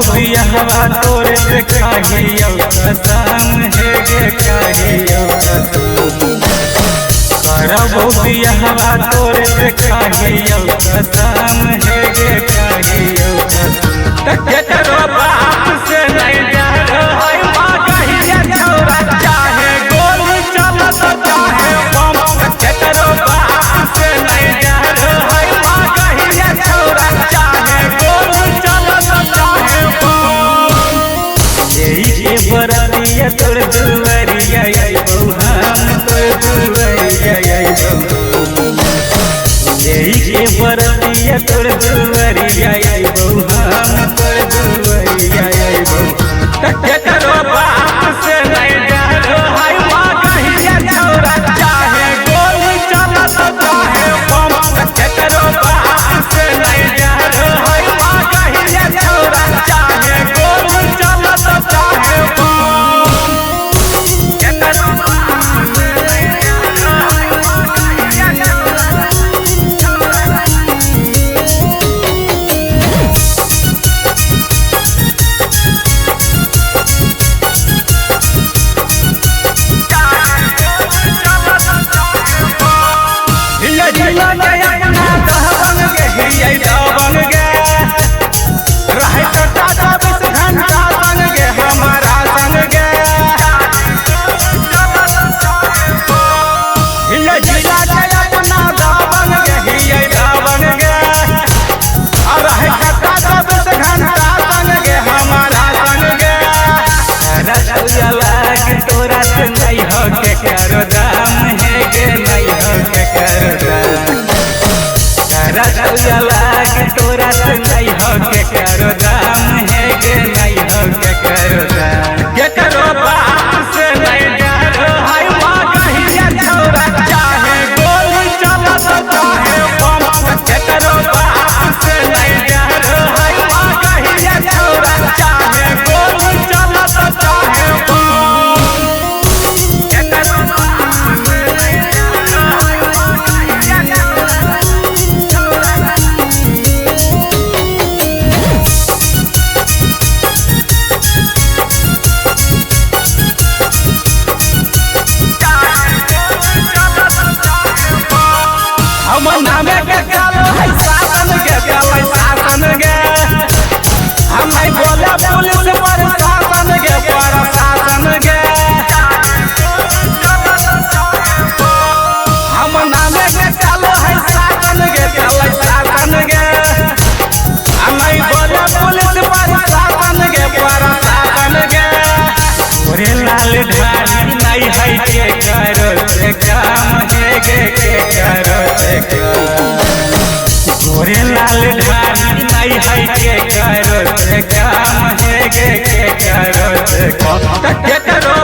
बियाहवा तोरे से कहियो कसम है गे कहियो करबो बियाहवा तोरे से कहियो कसम है गे कहियो केकरो बाप से नहीं डर है मां कहिया छोरा चाहे गोली चलत चाहे बम केकरो बाप से नहीं डर है मां कहिया छोरा चाहे गोली चलत चाहे बम यही के बरतिया तोर दुवरिया आइबो हम तोर दुवरिया आइबो यही के बरतिया तोर दुवरिया आइबो हम तोर दुवरिया आइबो केकरो बाप से नहीं डर है मां कहिया छोरा चाहे गोली चलत चाहे बम केकरो बाप से नहीं डर है मां कहिया छोरा चाहे गोली चलत चाहे बम केकरो बाप से नहीं डर है मां कहिया तोरा से नहीं हो के करो दाम है गे नहीं हो के करो दाम तोरा से नहीं हो के करो दाम है गे नहीं हो के करो दाम केकरो बाप से नहीं डर है मां कहिया छोरा चाहे गोली चलत चाहे बम केकरो बाप से नहीं डर है मां कहिया छोरा चाहे गोली चलत चाहे बम नामे के कालो है शासन के कालो शासन के हम नहीं बोले पुलिस पर शासन के पर शासन के हम नामे के कालो है शासन के कालो शासन के हम नहीं बोले पुलिस पर शासन के पर शासन के ओरे लाल ढाली नहीं है के करो से काम है गे के करो से गोरे लाल ढाली नहीं है के करो से काम है गे के करो से केकरो